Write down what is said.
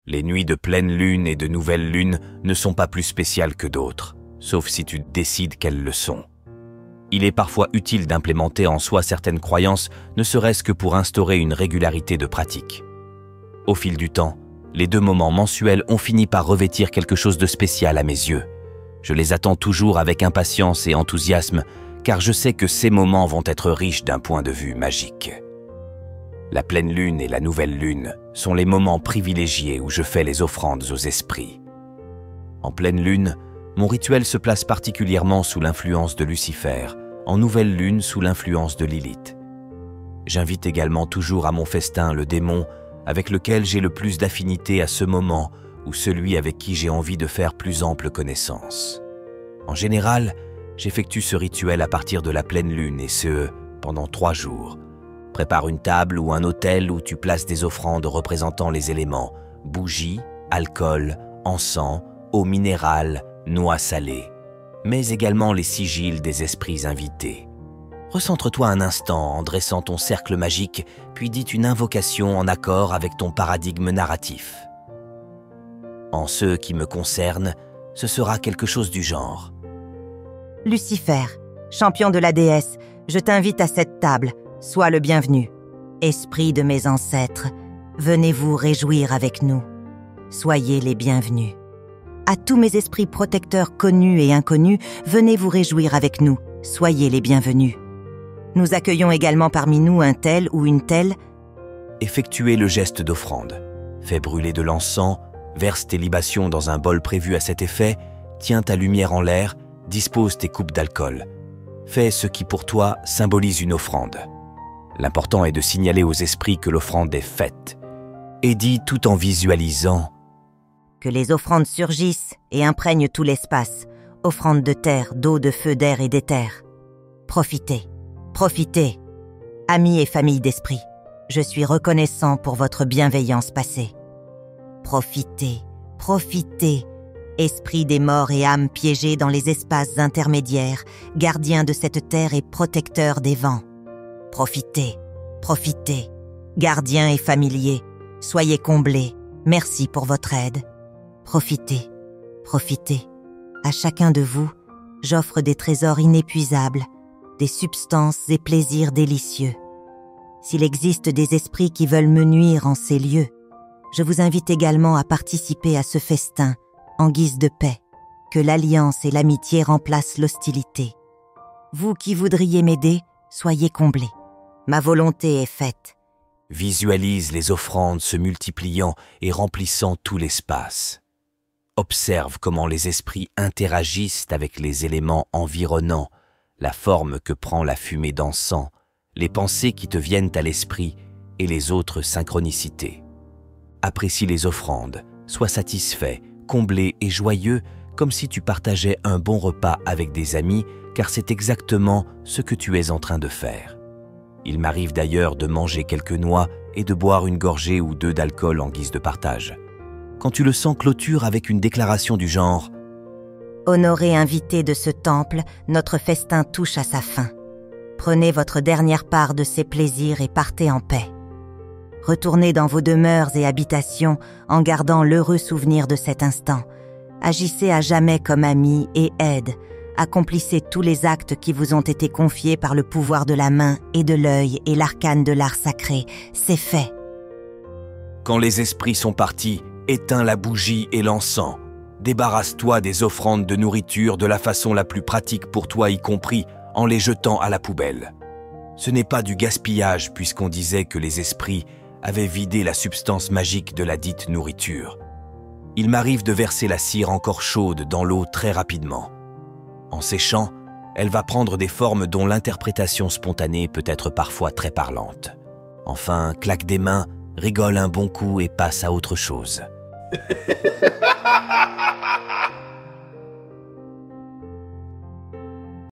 Les nuits de pleine lune et de nouvelle lune ne sont pas plus spéciales que d'autres, sauf si tu décides qu'elles le sont. Il est parfois utile d'implémenter en soi certaines croyances, ne serait-ce que pour instaurer une régularité de pratique. Au fil du temps, les 2 moments mensuels ont fini par revêtir quelque chose de spécial à mes yeux. Je les attends toujours avec impatience et enthousiasme, car je sais que ces moments vont être riches d'un point de vue magique. La pleine lune et la nouvelle lune sont les moments privilégiés où je fais les offrandes aux esprits. En pleine lune, mon rituel se place particulièrement sous l'influence de Lucifer, en nouvelle lune sous l'influence de Lilith. J'invite également toujours à mon festin le démon avec lequel j'ai le plus d'affinité à ce moment ou celui avec qui j'ai envie de faire plus ample connaissance. En général, j'effectue ce rituel à partir de la pleine lune et ce, pendant 3 jours. Prépare une table ou un autel où tu places des offrandes représentant les éléments bougies, alcool, encens, eau minérale, noix salées, mais également les sigils des esprits invités. Recentre-toi un instant en dressant ton cercle magique, puis dis une invocation en accord avec ton paradigme narratif. En ce qui me concerne, ce sera quelque chose du genre. Lucifer, champion de la déesse, je t'invite à cette table. Sois le bienvenu. Esprit de mes ancêtres, venez vous réjouir avec nous. Soyez les bienvenus. À tous mes esprits protecteurs connus et inconnus, venez vous réjouir avec nous. Soyez les bienvenus. Nous accueillons également parmi nous un tel ou une telle. Effectuez le geste d'offrande. Fais brûler de l'encens, verse tes libations dans un bol prévu à cet effet, tiens ta lumière en l'air, dispose tes coupes d'alcool. Fais ce qui pour toi symbolise une offrande. L'important est de signaler aux esprits que l'offrande est faite. Et dis tout en visualisant que les offrandes surgissent et imprègnent tout l'espace. Offrandes de terre, d'eau, de feu, d'air et d'éther. Profitez, profitez. Amis et famille d'esprit, je suis reconnaissant pour votre bienveillance passée. Profitez, profitez. Esprit des morts et âmes piégées dans les espaces intermédiaires, gardiens de cette terre et protecteurs des vents. Profitez, profitez. Gardiens et familiers, soyez comblés. Merci pour votre aide. Profitez, profitez. À chacun de vous, j'offre des trésors inépuisables, des substances et plaisirs délicieux. S'il existe des esprits qui veulent me nuire en ces lieux, je vous invite également à participer à ce festin en guise de paix, que l'alliance et l'amitié remplacent l'hostilité. Vous qui voudriez m'aider, soyez comblés. Ma volonté est faite. Visualise les offrandes se multipliant et remplissant tout l'espace. Observe comment les esprits interagissent avec les éléments environnants, la forme que prend la fumée d'encens, les pensées qui te viennent à l'esprit et les autres synchronicités. Apprécie les offrandes, sois satisfait, comblé et joyeux comme si tu partageais un bon repas avec des amis, car c'est exactement ce que tu es en train de faire. Il m'arrive d'ailleurs de manger quelques noix et de boire une gorgée ou 2 d'alcool en guise de partage. Quand tu le sens, clôture avec une déclaration du genre « Honorés invités de ce temple, notre festin touche à sa fin. Prenez votre dernière part de ces plaisirs et partez en paix. Retournez dans vos demeures et habitations en gardant l'heureux souvenir de cet instant. Agissez à jamais comme amis et aide. Accomplissez tous les actes qui vous ont été confiés par le pouvoir de la main et de l'œil et l'arcane de l'art sacré. C'est fait. » Quand les esprits sont partis, éteins la bougie et l'encens. Débarrasse-toi des offrandes de nourriture de la façon la plus pratique pour toi y compris, en les jetant à la poubelle. Ce n'est pas du gaspillage puisqu'on disait que les esprits avaient vidé la substance magique de la dite nourriture. Il m'arrive de verser la cire encore chaude dans l'eau très rapidement. En séchant, elle va prendre des formes dont l'interprétation spontanée peut être parfois très parlante. Enfin, claque des mains, rigole un bon coup et passe à autre chose.